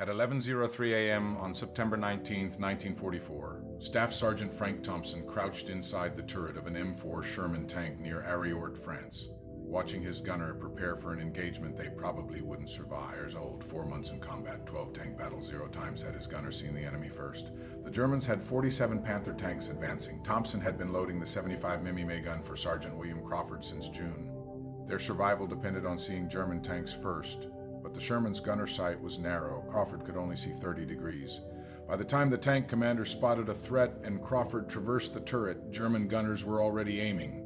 At 11:03 a.m. on September 19, 1944, Staff Sergeant Frank Thompson crouched inside the turret of an M4 Sherman tank near Arracourt, France, watching his gunner prepare for an engagement they probably wouldn't survive. Years old, 4 months in combat, 12 tank battles, 0 times had his gunner seen the enemy first. The Germans had 47 Panther tanks advancing. Thompson had been loading the 75 mm gun for Sergeant William Crawford since June. Their survival depended on seeing German tanks first, but the Sherman's gunner sight was narrow. Crawford could only see 30 degrees. By the time the tank commander spotted a threat and Crawford traversed the turret, German gunners were already aiming.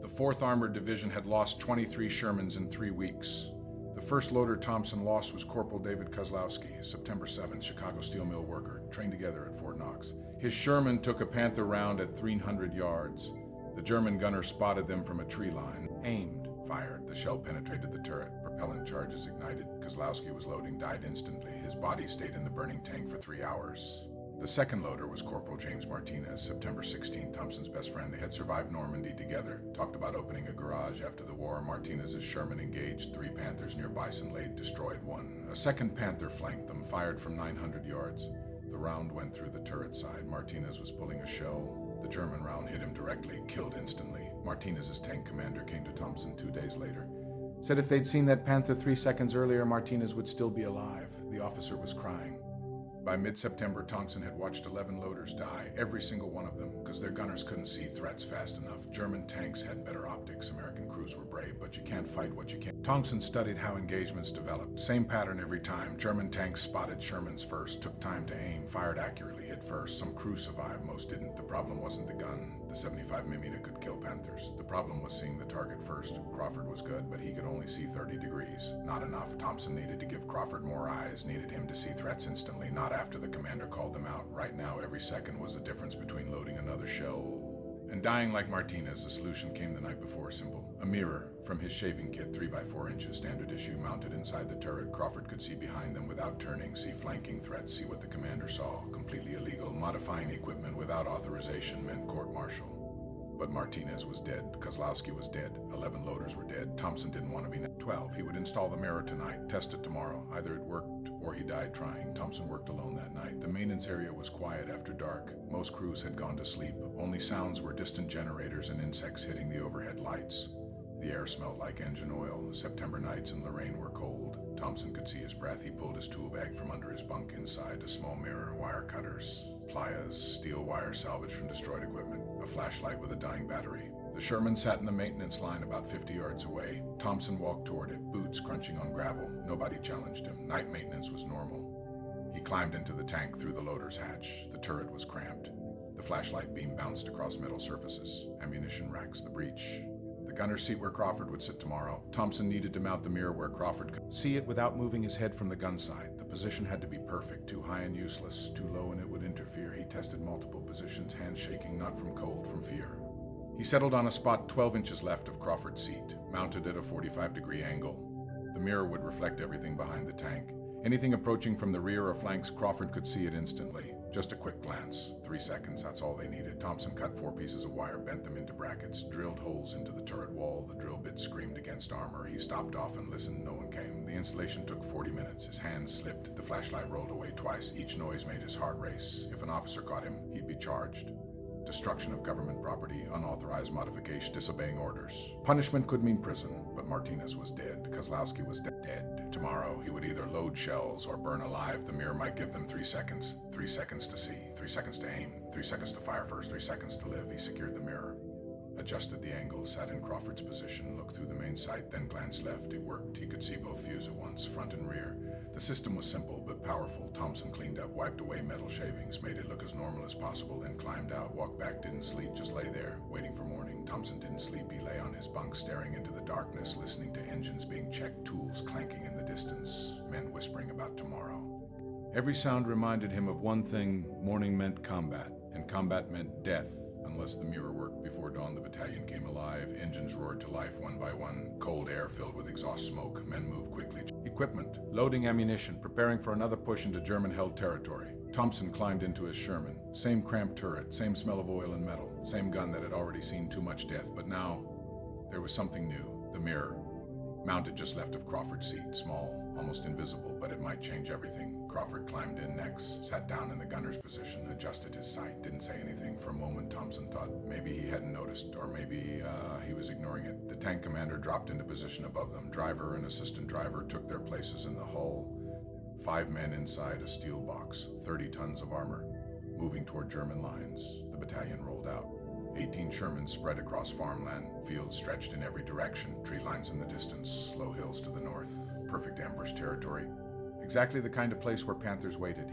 The 4th Armored Division had lost 23 Shermans in 3 weeks. The first loader Thompson lost was Corporal David Kozlowski, September 7th, Chicago steel mill worker, trained together at Fort Knox. His Sherman took a Panther round at 300 yards. The German gunner spotted them from a tree line, aimed, fired. The shell penetrated the turret. Propellant charges ignited. Kozlowski was loading, died instantly. His body stayed in the burning tank for 3 hours. The second loader was Corporal James Martinez, September 16, Thompson's best friend. They had survived Normandy together, talked about opening a garage after the war. Martinez's Sherman engaged 3 Panthers near Bison Lake, destroyed 1. A second Panther flanked them, fired from 900 yards. The round went through the turret side. Martinez was pulling a shell. The German round hit him directly, killed instantly. Martinez's tank commander came to Thompson 2 days later. Said if they'd seen that Panther 3 seconds earlier, Martinez would still be alive. The officer was crying. By mid-September, Thompson had watched 11 loaders die, every single one of them, because their gunners couldn't see threats fast enough. German tanks had better optics. American crews were brave, but you can't fight what you can't. Thompson studied how engagements developed. Same pattern every time. German tanks spotted Shermans first, took time to aim, fired accurately, hit first. Some crews survived, most didn't. The problem wasn't the gun. The 75 mm could kill Panthers. The problem was seeing the target first. Crawford was good, but he could only see 30 degrees. Not enough. Thompson needed to give Crawford more eyes, needed him to see threats instantly, not after the commander called them out. Right now, every second was the difference between loading another shell and dying like Martinez. The solution came the night before, simple. A mirror from his shaving kit, 3 by 4 inches, standard issue, mounted inside the turret. Crawford could see behind them without turning, see flanking threats, see what the commander saw. Completely illegal. Modifying equipment without authorization meant court-martial. But Martinez was dead. Kozlowski was dead. 11 loaders were dead. Thompson didn't want to be 12. He would install the mirror tonight, test it tomorrow. Either it worked or he died trying. Thompson worked alone that night. The maintenance area was quiet after dark. Most crews had gone to sleep. Only sounds were distant generators and insects hitting the overhead lights. The air smelled like engine oil. September nights in Lorraine were cold. Thompson could see his breath. He pulled his tool bag from under his bunk. Inside, a small mirror, wire cutters, pliers, steel wire salvaged from destroyed equipment, a flashlight with a dying battery. The Sherman sat in the maintenance line about 50 yards away. Thompson walked toward it, boots crunching on gravel. Nobody challenged him. Night maintenance was normal. He climbed into the tank through the loader's hatch. The turret was cramped. The flashlight beam bounced across metal surfaces, ammunition racks, the breech. The gunner's seat where Crawford would sit tomorrow. Thompson needed to mount the mirror where Crawford could see it without moving his head from the gun side. The position had to be perfect, too high and useless, too low and it would interfere. He tested multiple positions, hands shaking, not from cold, from fear. He settled on a spot 12 inches left of Crawford's seat, mounted at a 45-degree angle. The mirror would reflect everything behind the tank. Anything approaching from the rear or flanks, Crawford could see it instantly. Just a quick glance. 3 seconds, that's all they needed. Thompson cut 4 pieces of wire, bent them into brackets, drilled holes into the turret wall. The drill bit screamed against armor. He stopped off and listened. No one came. The installation took 40 minutes. His hands slipped. The flashlight rolled away twice. Each noise made his heart race. If an officer caught him, he'd be charged. Destruction of government property, unauthorized modification, disobeying orders. Punishment could mean prison, but Martinez was dead. Kozlowski was dead. Tomorrow, he would either load shells or burn alive. The mirror might give them 3 seconds. 3 seconds to see, 3 seconds to aim, 3 seconds to fire first, 3 seconds to live. He secured the mirror, adjusted the angle, sat in Crawford's position, looked through the main sight, then glanced left. It worked. He could see both views at once, front and rear. The system was simple but powerful. Thompson cleaned up, wiped away metal shavings, made it look as normal as possible, then climbed out, walked back, didn't sleep, just lay there, waiting for morning. Thompson didn't sleep. He lay on his bunk, staring into the darkness, listening to engines being checked, tools clanking in the distance, men whispering about tomorrow. Every sound reminded him of one thing: morning meant combat, and combat meant death. Unless the mirror worked before dawn, the battalion came alive. Engines roared to life one by one. Cold air filled with exhaust smoke. Men moved quickly. Equipment, loading ammunition, preparing for another push into German-held territory. Thompson climbed into his Sherman. Same cramped turret, same smell of oil and metal, same gun that had already seen too much death. But now, there was something new. The mirror, mounted just left of Crawford's seat, small, almost invisible, but it might change everything. Crawford climbed in next, sat down in the gunner's position, adjusted his sight, didn't say anything. For a moment, Thompson thought maybe he hadn't noticed, or maybe he was ignoring it. The tank commander dropped into position above them. Driver and assistant driver took their places in the hull. 5 men inside a steel box, 30 tons of armor. Moving toward German lines, the battalion rolled out. 18 Shermans spread across farmland, fields stretched in every direction, tree lines in the distance, low hills to the north, perfect ambush territory. Exactly the kind of place where Panthers waited.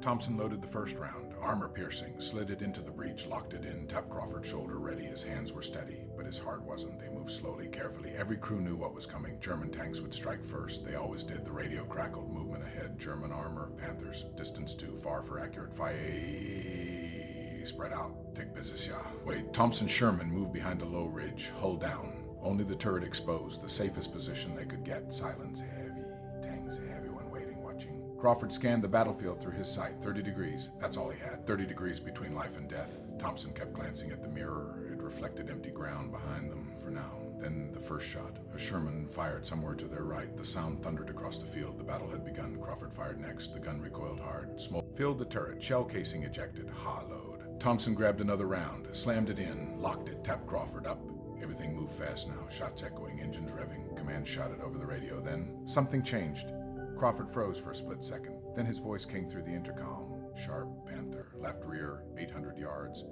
Thompson loaded the first round, armor piercing, slid it into the breech, locked it in, tapped Crawford's shoulder ready. His hands were steady, but his heart wasn't. They moved slowly, carefully. Every crew knew what was coming. German tanks would strike first. They always did. The radio crackled, movement ahead, German armor, Panthers, distance too far for accurate fire. Spread out, take position. Wait, Thompson Sherman moved behind a low ridge, hull down. Only the turret exposed, the safest position they could get. Silence heavy, tanks heavy, one waiting, watching. Crawford scanned the battlefield through his sight. 30 degrees, that's all he had. 30 degrees between life and death. Thompson kept glancing at the mirror. It reflected empty ground behind them for now. Then the first shot. A Sherman fired somewhere to their right. The sound thundered across the field. The battle had begun. Crawford fired next. The gun recoiled hard. Smoke filled the turret. Shell casing ejected. Load. Thompson grabbed another round, slammed it in, locked it, tapped Crawford up. Everything moved fast now. Shots echoing, engines revving. Command shouted over the radio. Then something changed. Crawford froze for a split second. Then his voice came through the intercom. Sharp, Panther, left rear, 800 yards.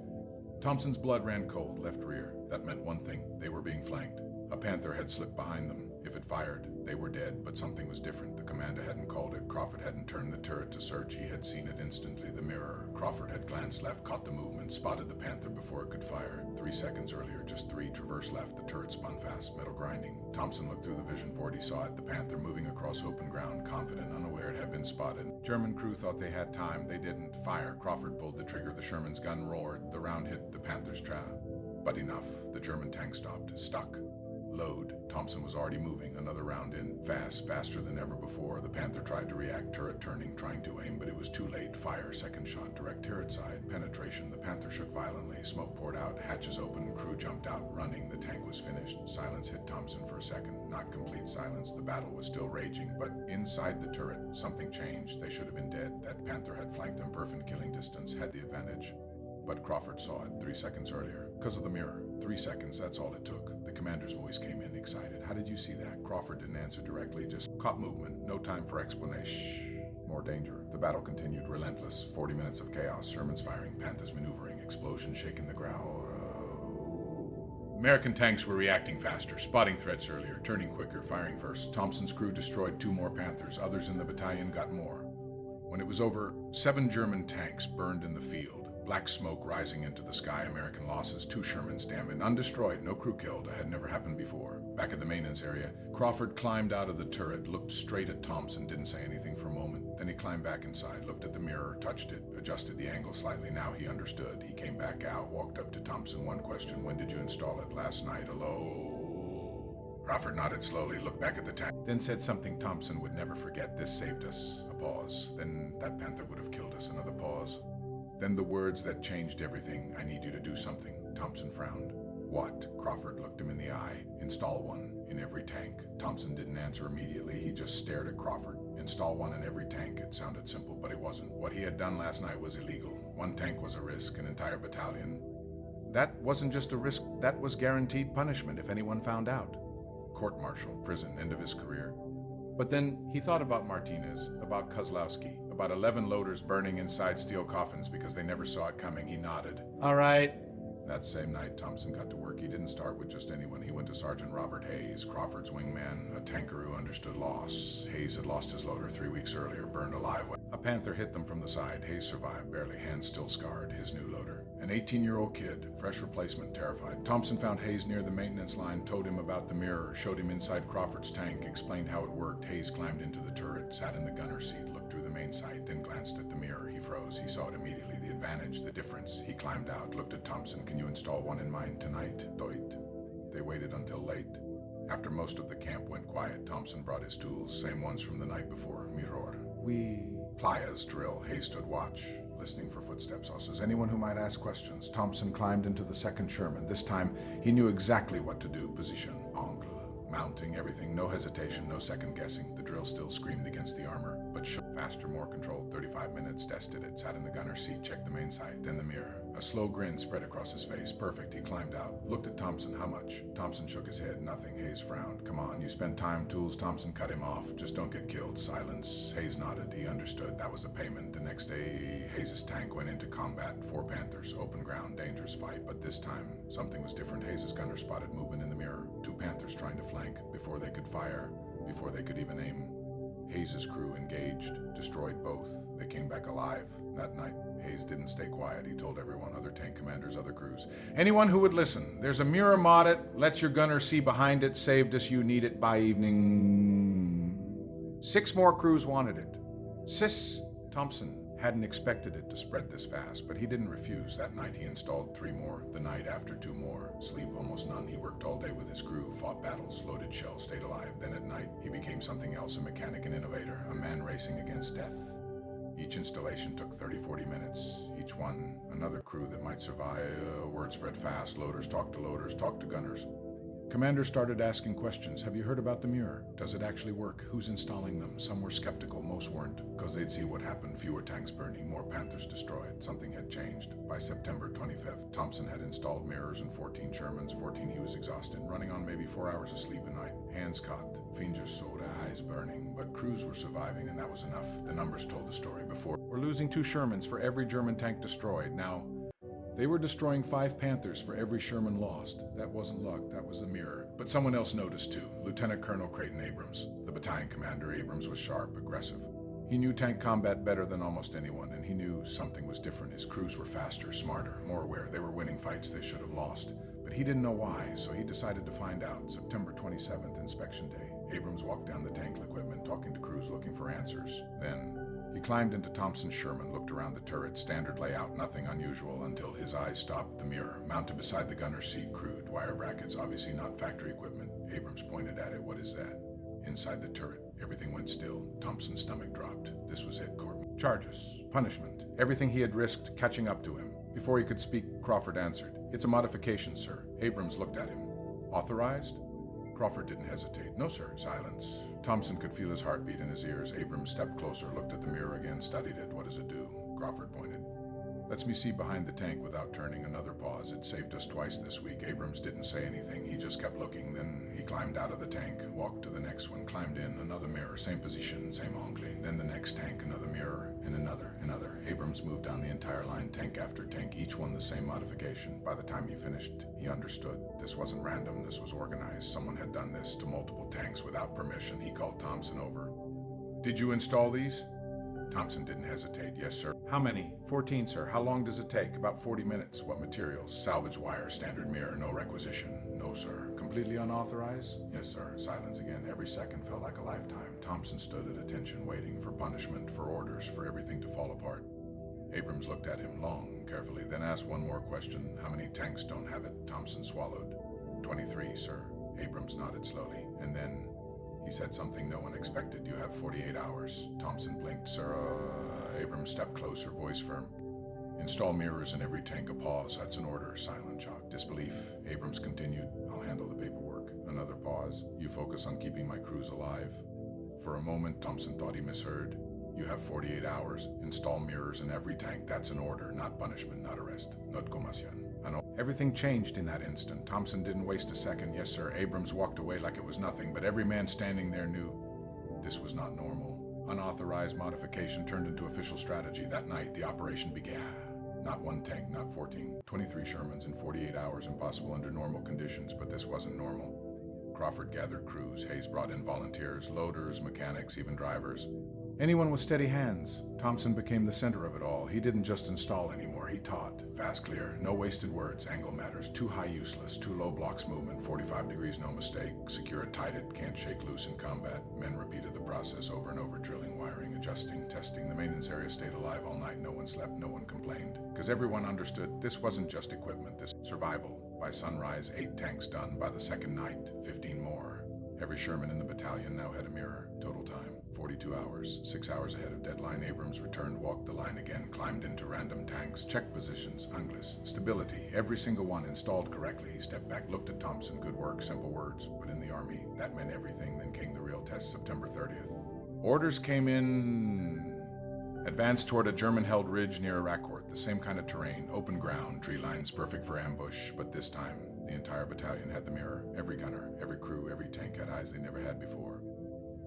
Thompson's blood ran cold, left rear. That meant one thing. They were being flanked. A Panther had slipped behind them. If it fired, they were dead, but something was different. The commander hadn't called it. Crawford hadn't turned the turret to search. He had seen it instantly. The mirror. Crawford had glanced left, caught the movement, spotted the Panther before it could fire. 3 seconds earlier, just 3, traverse left. The turret spun fast, metal grinding. Thompson looked through the vision board. He saw it. The Panther moving across open ground, confident, unaware it had been spotted. German crew thought they had time. They didn't. Fire. Crawford pulled the trigger. The Sherman's gun roared. The round hit the Panther's trap. But enough. The German tank stopped. Stuck. Load. Thompson was already moving, another round in, fast, faster than ever before. The Panther tried to react, turret turning, trying to aim, but it was too late. Fire, second shot, direct turret side, penetration. The Panther shook violently, smoke poured out, hatches open, crew jumped out, running. The tank was finished. Silence hit Thompson for a second. Not complete silence. The battle was still raging, but inside the turret, something changed. They should have been dead. That Panther had flanked them perfect killing distance, had the advantage. But Crawford saw it 3 seconds earlier. Because of the mirror. 3 seconds, that's all it took. The commander's voice came in, excited. How did you see that? Crawford didn't answer directly, just caught movement. No time for explanation. More danger. The battle continued, relentless. 40 minutes of chaos. Sherman's firing, Panthers maneuvering, explosion shaking the ground. American tanks were reacting faster, spotting threats earlier, turning quicker, firing first. Thompson's crew destroyed 2 more Panthers. Others in the battalion got more. When it was over, 7 German tanks burned in the field. Black smoke rising into the sky. American losses, 2 Shermans damaged, undestroyed, no crew killed. It had never happened before. Back at the maintenance area, Crawford climbed out of the turret, looked straight at Thompson, didn't say anything for a moment. Then he climbed back inside, looked at the mirror, touched it, adjusted the angle slightly. Now he understood. He came back out, walked up to Thompson. One question, when did you install it? Last night, hello? Crawford nodded slowly, looked back at the tank, then said something Thompson would never forget. This saved us. A pause. Then that Panther would have killed us. Another pause. Then the words that changed everything. I need you to do something. Thompson frowned. What? Crawford looked him in the eye. Install one in every tank. Thompson didn't answer immediately. He just stared at Crawford. Install one in every tank. It sounded simple, but it wasn't. What he had done last night was illegal. 1 tank was a risk, an entire battalion. That wasn't just a risk. That was guaranteed punishment if anyone found out. Court-martial, prison, end of his career. But then he thought about Martinez, about Kozlowski, about 11 loaders burning inside steel coffins because they never saw it coming. He nodded. All right. That same night, Thompson got to work. He didn't start with just anyone. He went to Sergeant Robert Hayes, Crawford's wingman, a tanker who understood loss. Hayes had lost his loader 3 weeks earlier, burned alive. A Panther hit them from the side. Hayes survived, barely, hands still scarred, his new loader. An 18-year-old kid, fresh replacement, terrified. Thompson found Hayes near the maintenance line, told him about the mirror, showed him inside Crawford's tank, explained how it worked. Hayes climbed into the turret, sat in the gunner's seat, looked through the main sight, then glanced at the mirror. He froze. He saw it immediately, the advantage, the difference. He climbed out, looked at Thompson. Can you install one in mine tonight? Doit. They waited until late. After most of the camp went quiet, Thompson brought his tools, same ones from the night before. Mirror. Pliers, drill. Hayes stood watch, listening for footsteps. Also, anyone who might ask questions. Thompson climbed into the second Sherman. This time, he knew exactly what to do. Position. Angle. mounting, everything. No hesitation, no second guessing. The drill still screamed against the armor, but faster, more controlled. 35 minutes, tested it, sat in the gunner's seat, checked the main sight, then the mirror. A slow grin spread across his face. Perfect. He climbed out, looked at Thompson. How much? Thompson shook his head. Nothing. Hayes frowned. Come on, you spend time, tools. Thompson cut him off. Just don't get killed. Silence. Hayes nodded. He understood. That was the payment. The next day, Hayes' tank went into combat. 4 Panthers. Open ground. Dangerous fight. But this time, something was different. Hayes' gunner spotted movement in the mirror. 2 Panthers trying to flank. Before they could fire, before they could even aim, Hayes' crew engaged, destroyed both. They came back alive. That night, Hayes didn't stay quiet. He told everyone, other tank commanders, other crews. Anyone who would listen, there's a mirror mod it, lets your gunner see behind it, saved us, you need it by evening. 6 more crews wanted it. Thompson hadn't expected it to spread this fast, but he didn't refuse. That night he installed 3 more, the night after 2 more. Sleep almost none. He worked all day with his crew, fought battles, loaded shells, stayed alive. Then at night he became something else, a mechanic and innovator, a man racing against death. Each installation took 30-40 minutes. Each one, another crew that might survive. Word spread fast. Loaders talked to gunners. Commanders started asking questions. Have you heard about the mirror? Does it actually work? Who's installing them? Some were skeptical, most weren't, because they'd see what happened. Fewer tanks burning, more Panthers destroyed. Something had changed. By September 25th, Thompson had installed mirrors in 14 Shermans. 14 he was exhausted, running on maybe 4 hours of sleep a night. Hands cocked, fingers soda, eyes burning. But crews were surviving, and that was enough. The numbers told the story before. We're losing 2 Shermans for every German tank destroyed. Now, they were destroying 5 Panthers for every Sherman lost. That wasn't luck, that was the mirror. But someone else noticed too. Lieutenant Colonel Creighton Abrams. The battalion commander. Abrams was sharp, aggressive. He knew tank combat better than almost anyone, and he knew something was different. His crews were faster, smarter, more aware. They were winning fights they should have lost. But he didn't know why, so he decided to find out. September 27th, inspection day. Abrams walked down the tank equipment, talking to crews, looking for answers. Then he climbed into Thompson's Sherman, looked around the turret, standard layout, nothing unusual, until his eyes stopped the mirror, mounted beside the gunner's seat, crude, wire brackets, obviously not factory equipment. Abrams pointed at it. What is that? Inside the turret, everything went still. Thompson's stomach dropped. This was it, Corbin. Charges, punishment, everything he had risked catching up to him. Before he could speak, Crawford answered. It's a modification, sir. Abrams looked at him. Authorized? Crawford didn't hesitate. No, sir. Silence. Thompson could feel his heartbeat in his ears. Abrams stepped closer, looked at the mirror again, studied it. What does it do? Crawford pointed. Lets me see behind the tank without turning. Another pause. It saved us twice this week. Abrams didn't say anything. He just kept looking. Then he climbed out of the tank, walked to the next one, climbed in. Another mirror, same position, same angle. Then the next tank, another mirror, and another. Abrams moved down the entire line, tank after tank, each one the same modification. By the time he finished, he understood. This wasn't random. This was organized. Someone had done this to multiple tanks without permission. He called Thompson over. Did you install these? Thompson didn't hesitate. Yes, sir. How many? 14, sir. How long does it take? About 40 minutes. What materials? Salvage wire, standard mirror, no requisition. No, sir. Completely unauthorized? Yes, sir. Silence again. Every second felt like a lifetime. Thompson stood at attention, waiting for punishment, for orders, for everything to fall apart. Abrams looked at him long, carefully, then asked one more question. How many tanks don't have it? Thompson swallowed. 23, sir. Abrams nodded slowly, and then he said something no one expected. You have 48 hours. Thompson blinked. Sir, Abrams stepped closer, voice firm. Install mirrors in every tank. A pause. That's an order. Silent shock. Disbelief. Abrams continued. I'll handle the paperwork. Another pause. You focus on keeping my crews alive. For a moment, Thompson thought he misheard. You have 48 hours. Install mirrors in every tank. That's an order, not punishment, not arrest. Not commission. Everything changed in that instant. Thompson didn't waste a second. Yes, sir. Abrams walked away like it was nothing, but every man standing there knew this was not normal. Unauthorized modification turned into official strategy. That night, the operation began. Not 1 tank, not 14. 23 Shermans in 48 hours, impossible under normal conditions, but this wasn't normal. Crawford gathered crews. Hayes brought in volunteers, loaders, mechanics, even drivers. Anyone with steady hands. Thompson became the center of it all. He didn't just install anymore, he taught. Fast, clear, no wasted words, angle matters, too high useless, too low blocks movement, 45 degrees no mistake, secure it, tight it, can't shake loose in combat. Men repeated the process over and over, drilling, wiring, adjusting, testing. The maintenance area stayed alive all night, no one slept, no one complained. Because everyone understood this wasn't just equipment, this survival. By sunrise, 8 tanks done. By the second night, 15 more. Every Sherman in the battalion now had a mirror. Total time. 42 hours, 6 hours ahead of deadline. Abrams returned, walked the line again, climbed into random tanks, checked positions, Anglis, stability, every single one installed correctly. He stepped back, looked at Thompson. Good work, simple words, but in the Army, that meant everything. Then came the real test, September 30th. Orders came in. Advanced toward a German-held ridge near Arracourt, the same kind of terrain, open ground, tree lines perfect for ambush, but this time, the entire battalion had the mirror. Every gunner, every crew, every tank had eyes they never had before.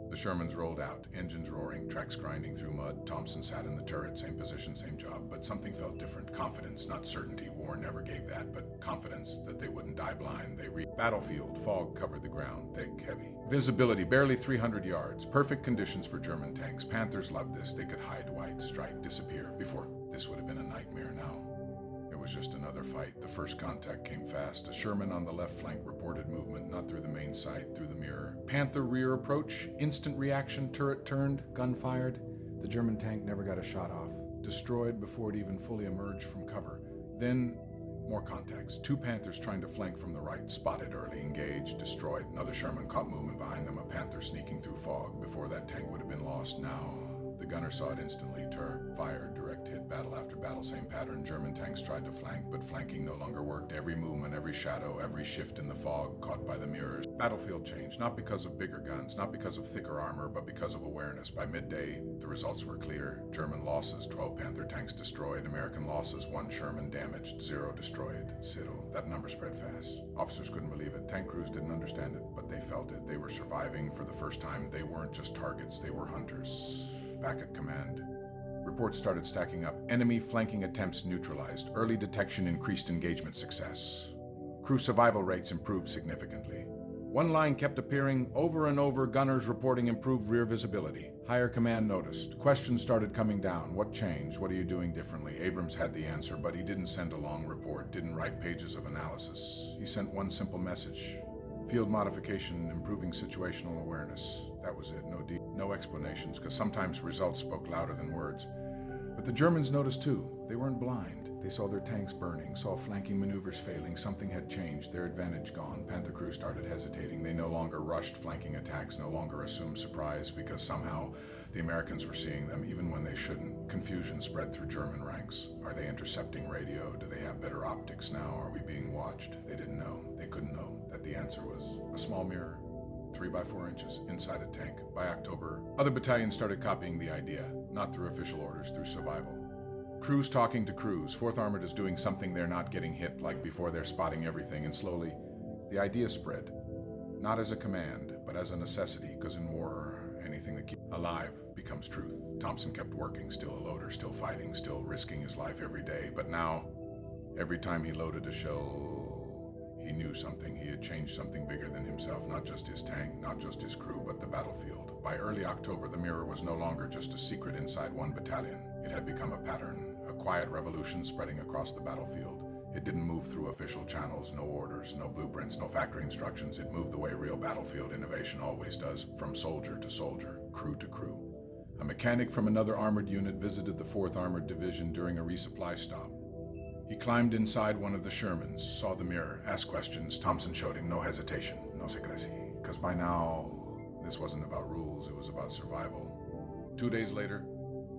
The Shermans rolled out, engines roaring, tracks grinding through mud. Thompson sat in the turret, same position, same job, but something felt different. Confidence, not certainty. War never gave that, but confidence that they wouldn't die blind. Battlefield, fog covered the ground, thick, heavy. Visibility, barely 300 yards. Perfect conditions for German tanks. Panthers loved this. They could hide, white, strike, disappear. Before, this would have been a nightmare now. It was just another fight. The first contact came fast. A Sherman on the left flank reported movement, not through the main sight, through the mirror. Panther rear approach, instant reaction, turret turned, gun fired. The German tank never got a shot off. Destroyed before it even fully emerged from cover. Then, more contacts. 2 Panthers trying to flank from the right. Spotted early, engaged, destroyed. Another Sherman caught movement behind them. A Panther sneaking through fog. Before that tank would have been lost. Now, the gunner saw it instantly. Fired, direct hit, battle after battle, same pattern. German tanks tried to flank, but flanking no longer worked. Every movement, every shadow, every shift in the fog, caught by the mirrors. Battlefield changed, not because of bigger guns, not because of thicker armor, but because of awareness. By midday, the results were clear. German losses, 12 Panther tanks destroyed. American losses, 1 Sherman damaged, 0 destroyed. Citto. That number spread fast. Officers couldn't believe it. Tank crews didn't understand it, but they felt it. They were surviving for the first time. They weren't just targets, they were hunters. Back at command, reports started stacking up. Enemy flanking attempts neutralized. Early detection increased engagement success. Crew survival rates improved significantly. One line kept appearing over and over, gunners reporting improved rear visibility. Higher command noticed. Questions started coming down. What changed? What are you doing differently? Abrams had the answer, but he didn't send a long report, didn't write pages of analysis. He sent one simple message. Field modification, improving situational awareness. That was it. No explanations, because sometimes results spoke louder than words. But the Germans noticed too. They weren't blind. They saw their tanks burning, saw flanking maneuvers failing. Something had changed, their advantage gone. Panther crews started hesitating. They no longer rushed flanking attacks, no longer assumed surprise, because somehow the Americans were seeing them even when they shouldn't. Confusion spread through German ranks. Are they intercepting radio? Do they have better optics now? Are we being watched? They didn't know. They couldn't know that the answer was a small mirror, 3 by 4 inches, inside a tank. By October, other battalions started copying the idea, not through official orders, through survival. Crews talking to crews. 4th Armored is doing something they're not getting hit like before. They're spotting everything, and slowly, the idea spread. Not as a command, but as a necessity, because in war, anything that keeps alive becomes truth. Thompson kept working, still a loader, still fighting, still risking his life every day. But now, every time he loaded a shell, he knew something. He had changed something bigger than himself, not just his tank, not just his crew, but the battlefield. By early October, the mirror was no longer just a secret inside one battalion. It had become a pattern, a quiet revolution spreading across the battlefield. It didn't move through official channels, no orders, no blueprints, no factory instructions. It moved the way real battlefield innovation always does, from soldier to soldier, crew to crew. A mechanic from another armored unit visited the 4th Armored Division during a resupply stop. He climbed inside one of the Shermans, saw the mirror, asked questions. Thompson showed him no hesitation, no secrecy, because by now, this wasn't about rules, it was about survival. 2 days later,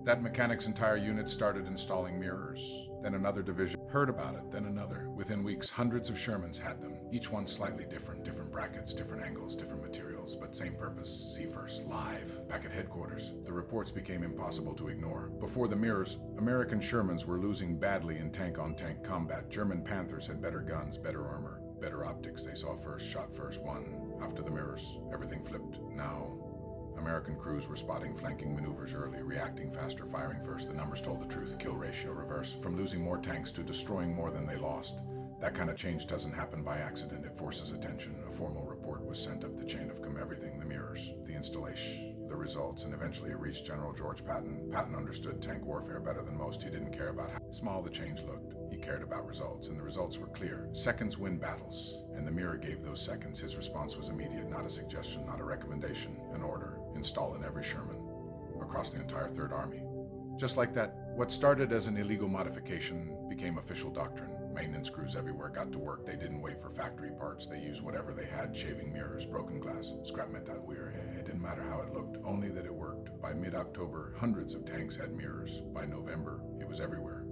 that mechanic's entire unit started installing mirrors. Then another division heard about it, then another. Within weeks, hundreds of Shermans had them, each one slightly different, different brackets, different angles, different materials, but same purpose, see first, live. Back at headquarters, the reports became impossible to ignore. Before the mirrors, American Shermans were losing badly in tank-on-tank combat. German Panthers had better guns, better armor, better optics. They saw first, shot first, won. After the mirrors, everything flipped. Now, American crews were spotting flanking maneuvers early, reacting faster, firing first. The numbers told the truth. Kill ratio reverse. From losing more tanks to destroying more than they lost. That kind of change doesn't happen by accident. It forces attention. A formal report was sent up the chain of everything, the mirrors, the installation, the results, and eventually it reached General George Patton. Patton understood tank warfare better than most. He didn't care about how small the change looked. He cared about results, and the results were clear. Seconds win battles, and the mirror gave those seconds. His response was immediate, not a suggestion, not a recommendation, an order. Install in every Sherman, across the entire Third Army. Just like that, what started as an illegal modification became official doctrine. Maintenance crews everywhere got to work. They didn't wait for factory parts. They used whatever they had, shaving mirrors, broken glass, scrap metal, weird. didn't matter how it looked, only that it worked. By mid-October, hundreds of tanks had mirrors. By November, it was everywhere.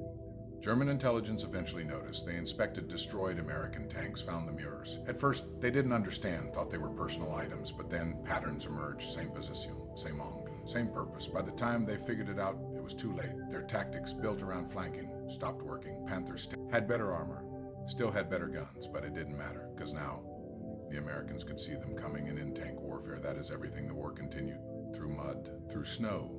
German intelligence eventually noticed. They inspected destroyed American tanks, found the mirrors. At first, they didn't understand, thought they were personal items, but then patterns emerged. Same position, same angle, same purpose. By the time they figured it out, it was too late. Their tactics, built around flanking, stopped working. Panthers had better armor, still had better guns, but it didn't matter, because now the Americans could see them coming, and in tank warfare, that is everything. The war continued through mud, through snow,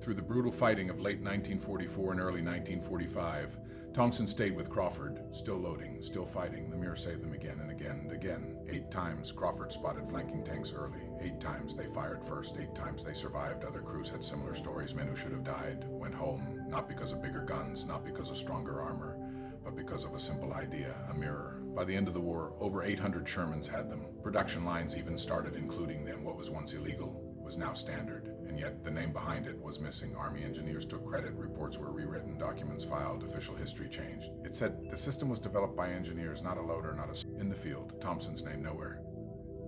through the brutal fighting of late 1944 and early 1945. Thompson stayed with Crawford, still loading, still fighting. The mirror saved them again and again and again. 8 times Crawford spotted flanking tanks early. 8 times they fired first. 8 times they survived. Other crews had similar stories. Men who should have died went home, not because of bigger guns, not because of stronger armor, but because of a simple idea, a mirror. By the end of the war, over 800 Shermans had them. Production lines even started including them. What was once illegal was now standard, and yet the name behind it was missing. Army engineers took credit, reports were rewritten, documents filed, official history changed. It said the system was developed by engineers, not a loader, not a... In the field, Thompson's name nowhere.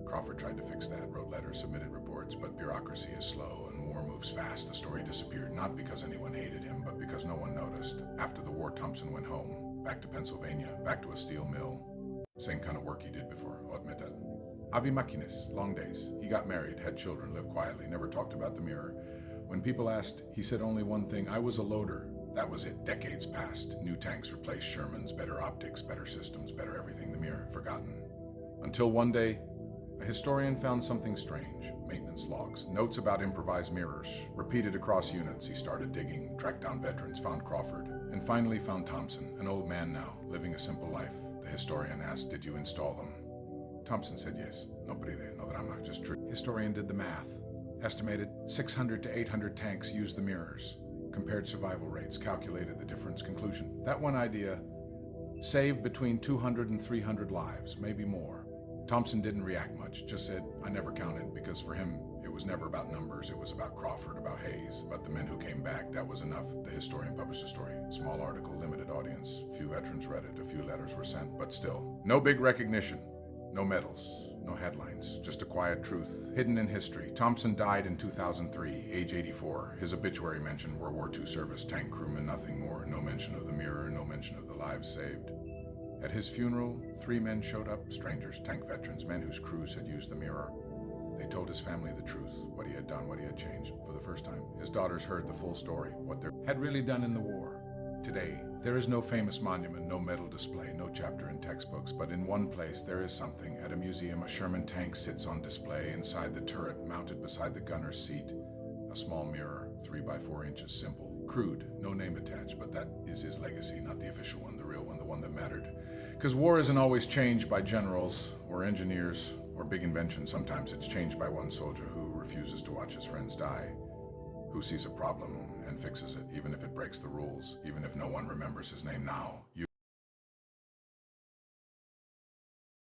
Crawford tried to fix that, wrote letters, submitted reports, but bureaucracy is slow and war moves fast. The story disappeared, not because anyone hated him, but because no one noticed. After the war, Thompson went home, back to Pennsylvania, back to a steel mill. Same kind of work he did before, I'll admit that. Avi Machinis, long days. He got married, had children, lived quietly, never talked about the mirror. When people asked, he said only one thing: I was a loader. That was it. Decades passed. New tanks replaced Shermans, better optics, better systems, better everything. The mirror, forgotten. Until one day, a historian found something strange. Maintenance logs, notes about improvised mirrors, repeated across units. He started digging, tracked down veterans, found Crawford, and finally found Thompson, an old man now, living a simple life. The historian asked, did you install them? Thompson said yes. Nobody there, no drama, just true. Historian did the math. Estimated 600 to 800 tanks used the mirrors. Compared survival rates, calculated the difference. Conclusion: that one idea saved between 200 and 300 lives, maybe more. Thompson didn't react much, just said, I never counted, because for him, it was never about numbers. It was about Crawford, about Hayes, about the men who came back. That was enough. The historian published a story. Small article, limited audience. Few veterans read it. A few letters were sent, but still. No big recognition. No medals. No headlines. Just a quiet truth, hidden in history. Thompson died in 2003, age 84. His obituary mentioned World War II service, tank crewman, nothing more. No mention of the mirror, no mention of the lives saved. At his funeral, 3 men showed up, strangers, tank veterans, men whose crews had used the mirror. They told his family the truth, what he had done, what he had changed. For the first time, his daughters heard the full story, what they had really done in the war. Today, there is no famous monument, no medal display, no chapter in textbooks, but in one place there is something. At a museum, a Sherman tank sits on display inside the turret, mounted beside the gunner's seat. A small mirror, 3 by 4 inches, simple, crude, no name attached, but that is his legacy, not the official one, the real one, the one that mattered. Because war isn't always changed by generals or engineers or big inventions. Sometimes it's changed by one soldier who refuses to watch his friends die, who sees a problem and fixes it, even if it breaks the rules, even if no one remembers his name now.